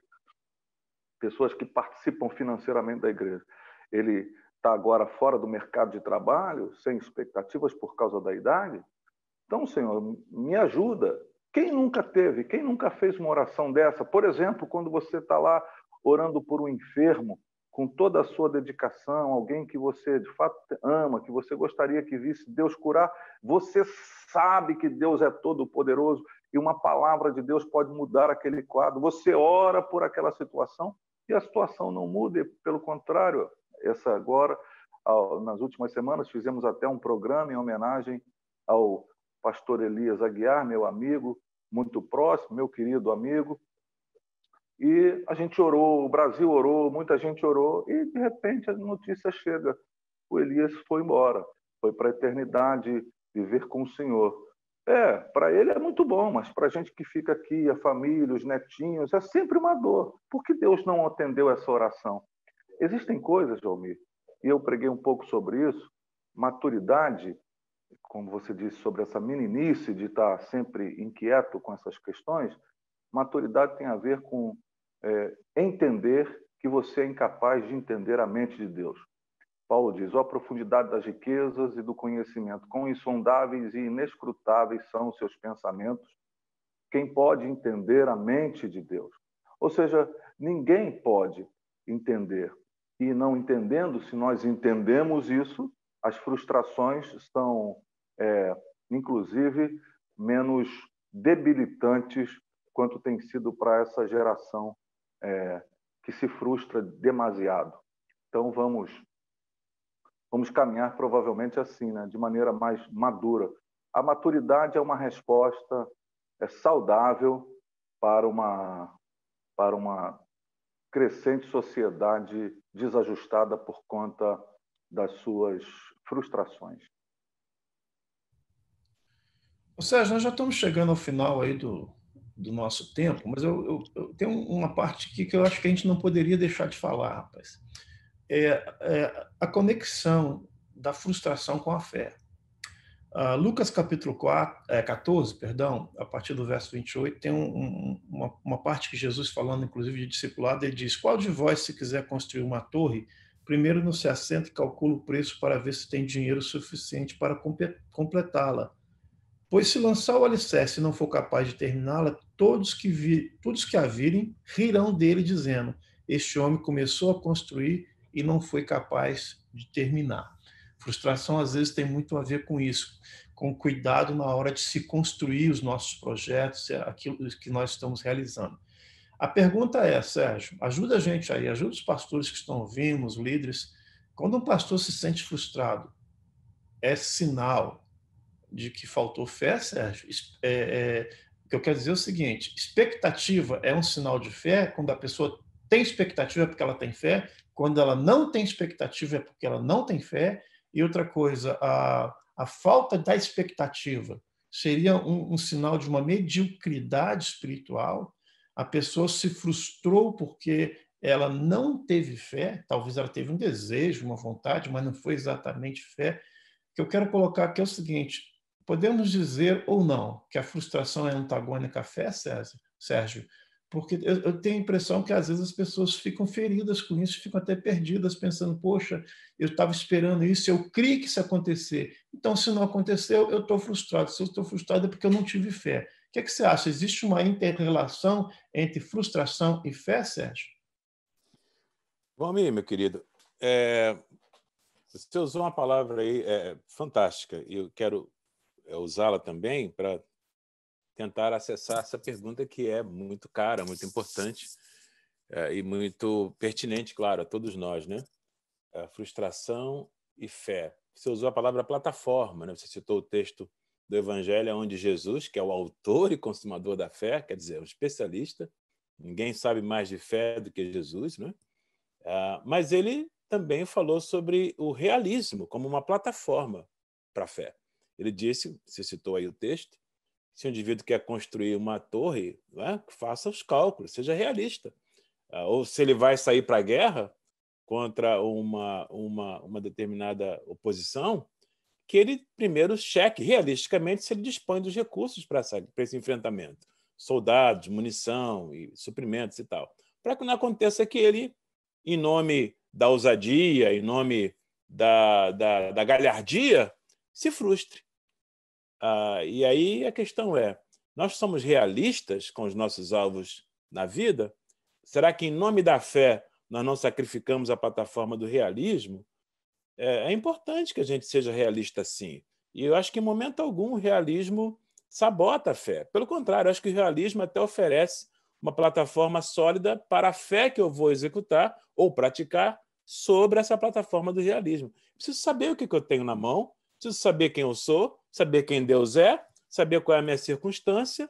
pessoas que participam financeiramente da igreja, ele está agora fora do mercado de trabalho, sem expectativas por causa da idade. Então, Senhor, me ajuda. Quem nunca teve, quem nunca fez uma oração dessa? Por exemplo, quando você está lá orando por um enfermo, com toda a sua dedicação, alguém que você de fato ama, que você gostaria que visse Deus curar, você sabe que Deus é todo-poderoso e uma palavra de Deus pode mudar aquele quadro. Você ora por aquela situação e a situação não muda, e, pelo contrário, nas últimas semanas, fizemos até um programa em homenagem ao pastor Elias Aguiar, meu amigo, muito próximo, meu querido amigo. E a gente orou, o Brasil orou, muita gente orou, e de repente a notícia chega. O Elias foi embora, foi para a eternidade viver com o Senhor. Para ele é muito bom, mas para a gente que fica aqui, a família, os netinhos, é sempre uma dor. Por que Deus não atendeu essa oração? Existem coisas, Jomir, e eu preguei um pouco sobre isso, maturidade, como você disse, sobre essa meninice de estar sempre inquieto com essas questões, maturidade tem a ver com entender que você é incapaz de entender a mente de Deus. Paulo diz, a profundidade das riquezas e do conhecimento, quão insondáveis e inescrutáveis são os seus pensamentos, quem pode entender a mente de Deus? Ou seja, ninguém pode entender. E não entendendo, se nós entendemos isso, as frustrações são, inclusive, menos debilitantes quanto tem sido para essa geração que se frustra demasiado. Então, vamos caminhar provavelmente assim, né? De maneira mais madura. A maturidade é uma resposta saudável para uma crescente sociedade desajustada por conta das suas frustrações. Sérgio, nós já estamos chegando ao final aí do nosso tempo, mas eu tenho uma parte aqui que eu acho que a gente não poderia deixar de falar, rapaz. A conexão da frustração com a fé. Lucas capítulo 14, a partir do verso 28, tem uma parte que Jesus, falando inclusive de discipulado, ele diz, qual de vós, se quiser construir uma torre, primeiro não se assenta e calcula o preço para ver se tem dinheiro suficiente para completá-la. Pois se lançar o alicerce e não for capaz de terminá-la, todos que a virem rirão dele, dizendo, este homem começou a construir e não foi capaz de terminar. Frustração, às vezes, tem muito a ver com isso, com cuidado na hora de se construir os nossos projetos, aquilo que nós estamos realizando. A pergunta é, Sérgio, ajuda a gente aí, ajuda os pastores que estão ouvindo, os líderes. Quando um pastor se sente frustrado, é sinal de que faltou fé, Sérgio? O que eu quero dizer é o seguinte, expectativa é um sinal de fé, quando a pessoa tem expectativa é porque ela tem fé, quando ela não tem expectativa é porque ela não tem fé, e outra coisa, a falta da expectativa seria um sinal de uma mediocridade espiritual, a pessoa se frustrou porque ela não teve fé, talvez ela teve um desejo, uma vontade, mas não foi exatamente fé. O que eu quero colocar aqui é o seguinte, podemos dizer ou não que a frustração é antagônica à fé, Sérgio? Porque eu tenho a impressão que às vezes as pessoas ficam feridas com isso, ficam até perdidas, pensando, poxa, eu estava esperando isso, eu criei que isso ia acontecer. Então, se não aconteceu, eu estou frustrado. Se eu estou frustrado é porque eu não tive fé. O que é que você acha? Existe uma inter-relação entre frustração e fé, Sérgio? Valmir, meu querido, você usou uma palavra aí fantástica e eu quero usá-la também para tentar acessar essa pergunta que é muito cara, muito importante e muito pertinente, claro, a todos nós, né? Frustração e fé. Você usou a palavra plataforma, né? Você citou o texto do Evangelho onde Jesus, que é o autor e consumador da fé, quer dizer, um especialista, ninguém sabe mais de fé do que Jesus, né? Mas ele também falou sobre o realismo como uma plataforma para a fé. Ele disse, você citou aí o texto, se um indivíduo quer construir uma torre, né, faça os cálculos, seja realista. Ou se ele vai sair para a guerra contra uma determinada oposição, que ele primeiro cheque realisticamente se ele dispõe dos recursos para esse enfrentamento. Soldados, munição, e suprimentos e tal. Para que não aconteça que ele, em nome da ousadia, em nome da galhardia, se frustre. E aí a questão é, nós somos realistas com os nossos alvos na vida? Será que em nome da fé nós não sacrificamos a plataforma do realismo? É importante que a gente seja realista sim. E eu acho que em momento algum o realismo sabota a fé. Pelo contrário, eu acho que o realismo até oferece uma plataforma sólida para a fé que eu vou executar ou praticar sobre essa plataforma do realismo. Preciso saber o que eu tenho na mão, preciso saber quem eu sou, saber quem Deus é, saber qual é a minha circunstância,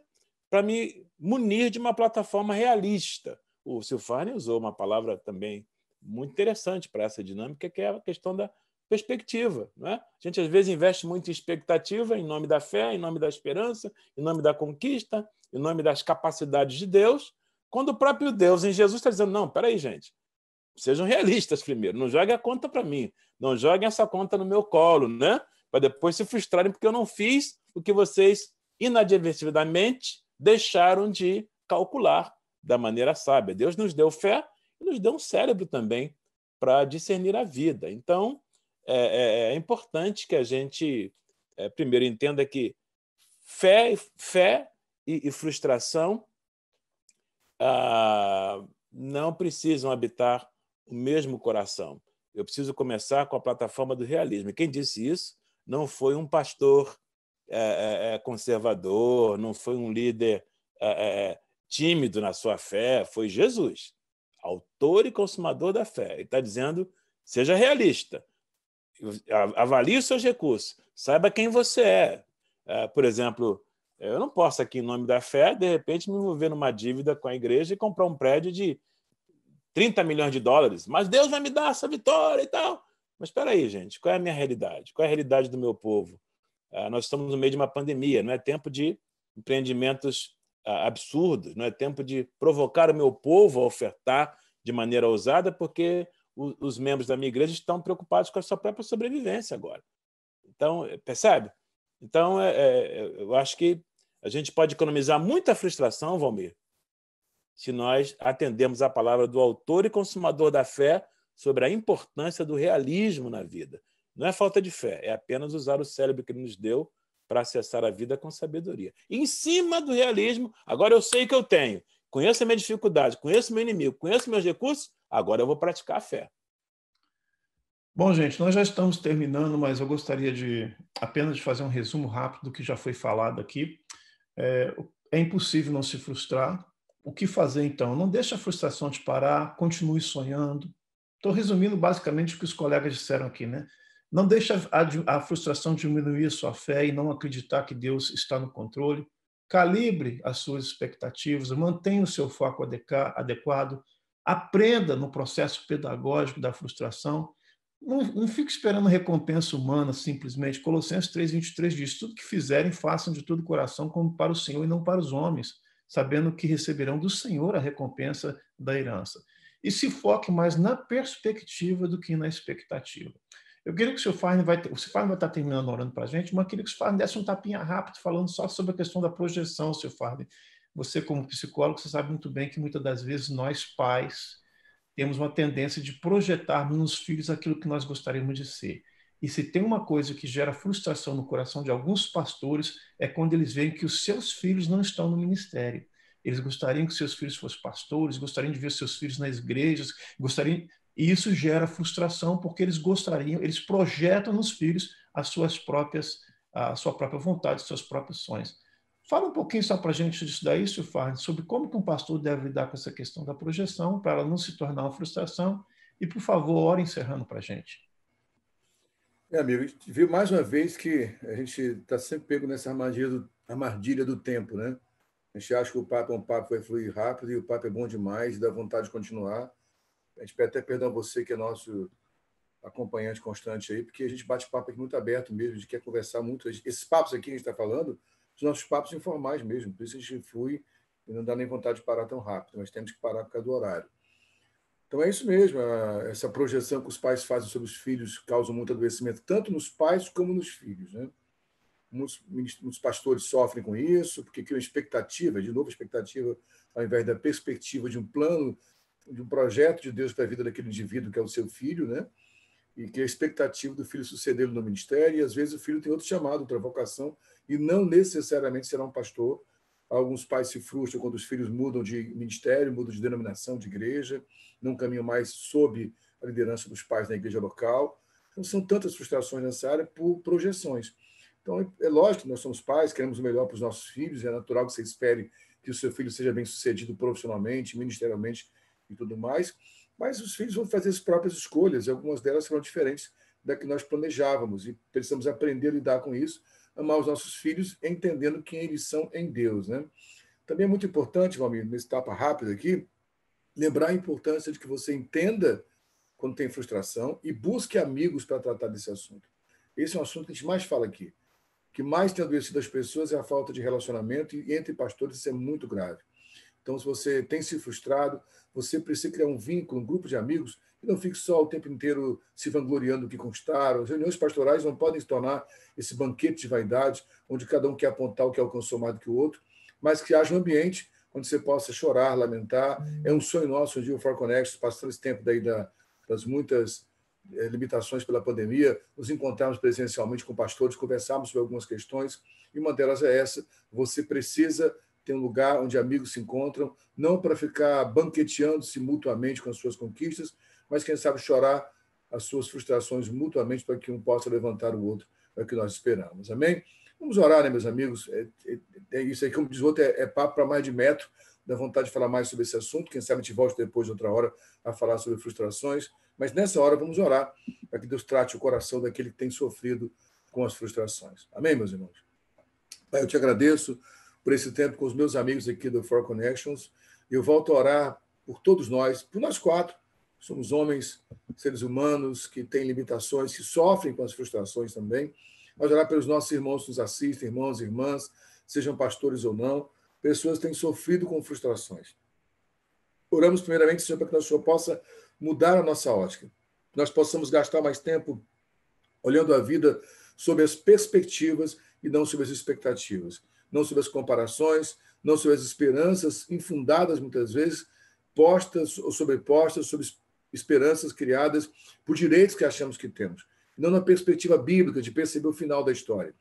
para me munir de uma plataforma realista. O Silfarne usou uma palavra também muito interessante para essa dinâmica, que é a questão da perspectiva. Não é? A gente, às vezes, investe muito em expectativa, em nome da fé, em nome da esperança, em nome da conquista, em nome das capacidades de Deus, quando o próprio Deus, em Jesus, está dizendo, não, peraí, gente, sejam realistas primeiro, não joguem a conta para mim, não joguem essa conta no meu colo, né? Para depois se frustrarem porque eu não fiz o que vocês, inadvertidamente, deixaram de calcular da maneira sábia. Deus nos deu fé e nos deu um cérebro também para discernir a vida. Então, é importante que a gente, primeiro, entenda que fé e frustração não precisam habitar o mesmo coração. Eu preciso começar com a plataforma do realismo. E quem disse isso não foi um pastor conservador, não foi um líder tímido na sua fé, foi Jesus, autor e consumador da fé. Ele está dizendo, seja realista, avalie os seus recursos, saiba quem você é. Por exemplo, eu não posso aqui, em nome da fé, de repente me envolver numa dívida com a igreja e comprar um prédio de 30 milhões de dólares, mas Deus vai me dar essa vitória e tal. Mas espera aí, gente, qual é a minha realidade? Qual é a realidade do meu povo? Nós estamos no meio de uma pandemia, não é tempo de empreendimentos absurdos, não é tempo de provocar o meu povo a ofertar de maneira ousada, porque os membros da minha igreja estão preocupados com a sua própria sobrevivência agora. Então, percebe? Então, eu acho que a gente pode economizar muita frustração, Valmir, se nós atendemos a palavra do autor e consumador da fé sobre a importância do realismo na vida. Não é falta de fé, é apenas usar o cérebro que ele nos deu para acessar a vida com sabedoria. E em cima do realismo, agora eu sei que eu tenho, conheço a minha dificuldade, conheço meu inimigo, conheço meus recursos, agora eu vou praticar a fé. Bom, gente, nós já estamos terminando, mas eu gostaria apenas de fazer um resumo rápido do que já foi falado aqui. É impossível não se frustrar, O que fazer, então? Não deixe a frustração te parar, continue sonhando. Estou resumindo basicamente o que os colegas disseram aqui, né? Não deixe a frustração diminuir a sua fé e não acreditar que Deus está no controle. Calibre as suas expectativas, mantenha o seu foco adequado, aprenda no processo pedagógico da frustração. Não fique esperando recompensa humana, simplesmente. Colossenses 3:23 diz: tudo que fizerem, façam de todo o coração, como para o Senhor e não para os homens, sabendo que receberão do Senhor a recompensa da herança. E se foque mais na perspectiva do que na expectativa. Eu queria que o Farney vai estar terminando orando para a gente, mas eu queria que o Farney desse um tapinha rápido, falando só sobre a questão da projeção, Sr. Farney. Você, como psicólogo, você sabe muito bem que muitas das vezes nós, pais, temos uma tendência de projetarmos nos filhos aquilo que nós gostaríamos de ser. E se tem uma coisa que gera frustração no coração de alguns pastores, é quando eles veem que os seus filhos não estão no ministério. Eles gostariam que seus filhos fossem pastores, gostariam de ver seus filhos nas igrejas, gostariam... E isso gera frustração porque eles projetam nos filhos a sua própria vontade, os seus próprios sonhos. Fala um pouquinho só para a gente disso daí, Sr. Farney, sobre como que um pastor deve lidar com essa questão da projeção, para ela não se tornar uma frustração. E, por favor, ore encerrando para a gente. Amigo, a gente viu mais uma vez que a gente está sempre pego nessa armadilha do tempo, né? A gente acha que o papo é um papo que vai fluir rápido e o papo é bom demais, dá vontade de continuar. A gente pede até perdão a você, que é nosso acompanhante constante aí, porque a gente bate papo aqui muito aberto mesmo, a gente quer conversar muito. Esses papos aqui que a gente está falando, os nossos papos informais mesmo, por isso a gente flui e não dá nem vontade de parar tão rápido, mas temos que parar por causa do horário. Então é isso mesmo, essa projeção que os pais fazem sobre os filhos causa muito adoecimento, tanto nos pais como nos filhos, né? Muitos pastores sofrem com isso, porque criam expectativa, de novo expectativa, ao invés da perspectiva de um plano, de um projeto de Deus para a vida daquele indivíduo que é o seu filho, né? E que é a expectativa do filho sucedê-lo no ministério, e às vezes o filho tem outro chamado, outra vocação, e não necessariamente será um pastor. Alguns pais se frustram quando os filhos mudam de ministério, mudam de denominação, de igreja, não caminham mais sob a liderança dos pais na igreja local. Então, são tantas frustrações nessa área por projeções. Então, é lógico que nós somos pais, queremos o melhor para os nossos filhos, é natural que você espere que o seu filho seja bem-sucedido profissionalmente, ministerialmente e tudo mais, mas os filhos vão fazer as próprias escolhas, e algumas delas serão diferentes da que nós planejávamos, e precisamos aprender a lidar com isso, amar os nossos filhos, entendendo quem eles são em Deus, né? Também é muito importante, Valmir, nesse tapa rápido aqui, lembrar a importância de que você entenda quando tem frustração e busque amigos para tratar desse assunto. Esse é um assunto que a gente mais fala aqui. O que mais tem adoecido as pessoas é a falta de relacionamento, e entre pastores isso é muito grave. Então, se você tem se frustrado, você precisa criar um vínculo, um grupo de amigos, e não fique só o tempo inteiro se vangloriando do que conquistaram. As reuniões pastorais não podem se tornar esse banquete de vaidade, onde cada um quer apontar o que alcançou mais do que o outro, mas que haja um ambiente onde você possa chorar, lamentar. É um sonho nosso, um dia o For Connection, passando esse tempo daí das muitas limitações pela pandemia, nos encontrarmos presencialmente com pastores, conversarmos sobre algumas questões, e uma delas é essa: você precisa ter um lugar onde amigos se encontram, não para ficar banqueteando-se mutuamente com as suas conquistas, mas, quem sabe, chorar as suas frustrações mutuamente para que um possa levantar o outro, é o que nós esperamos. Amém? Vamos orar, né, meus amigos? Isso aí, como diz o outro, é papo para mais de metro, dá vontade de falar mais sobre esse assunto, quem sabe a gente volte depois, de outra hora, a falar sobre frustrações, mas nessa hora vamos orar para que Deus trate o coração daquele que tem sofrido com as frustrações. Amém, meus irmãos? Pai, eu te agradeço por esse tempo com os meus amigos aqui do For Connections. Eu volto a orar por todos nós, por nós quatro. Somos homens, seres humanos que têm limitações, que sofrem com as frustrações também. Mas orar pelos nossos irmãos que nos assistem, irmãos e irmãs, sejam pastores ou não, pessoas que têm sofrido com frustrações. Oramos primeiramente, Senhor, para que o Senhor possa mudar a nossa ótica, que nós possamos gastar mais tempo olhando a vida sob as perspectivas e não sob as expectativas, não sobre as comparações, não sobre as esperanças infundadas, muitas vezes, postas ou sobrepostas sobre esperanças criadas por direitos que achamos que temos, não na perspectiva bíblica de perceber o final da história.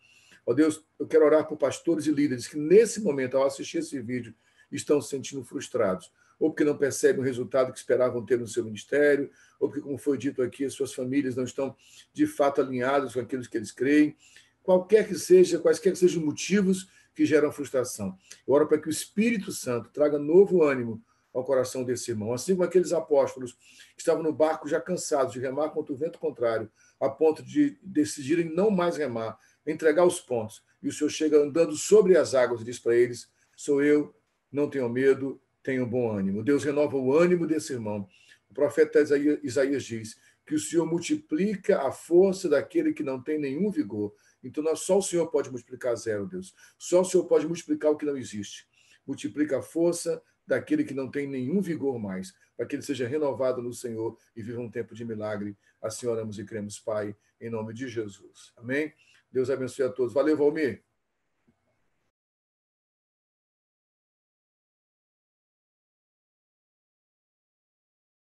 Ó Deus, eu quero orar por pastores e líderes que, nesse momento, ao assistir esse vídeo, estão se sentindo frustrados, ou porque não percebem o resultado que esperavam ter no seu ministério, ou porque, como foi dito aqui, as suas famílias não estão, de fato, alinhadas com aquilo que eles creem. Quaisquer que sejam os motivos, que geram frustração. Eu oro para que o Espírito Santo traga novo ânimo ao coração desse irmão. Assim como aqueles apóstolos que estavam no barco já cansados de remar contra o vento contrário, a ponto de decidirem não mais remar, entregar os pontos. E o Senhor chega andando sobre as águas e diz para eles: sou eu, não tenham medo, tenham bom ânimo. Deus renova o ânimo desse irmão. O profeta Isaías diz que o Senhor multiplica a força daquele que não tem nenhum vigor. Então, só o Senhor pode multiplicar zero, Deus. Só o Senhor pode multiplicar o que não existe. Multiplica a força daquele que não tem nenhum vigor mais, para que ele seja renovado no Senhor e viva um tempo de milagre. Assim oramos e cremos, Pai, em nome de Jesus. Amém? Deus abençoe a todos. Valeu, Valmir.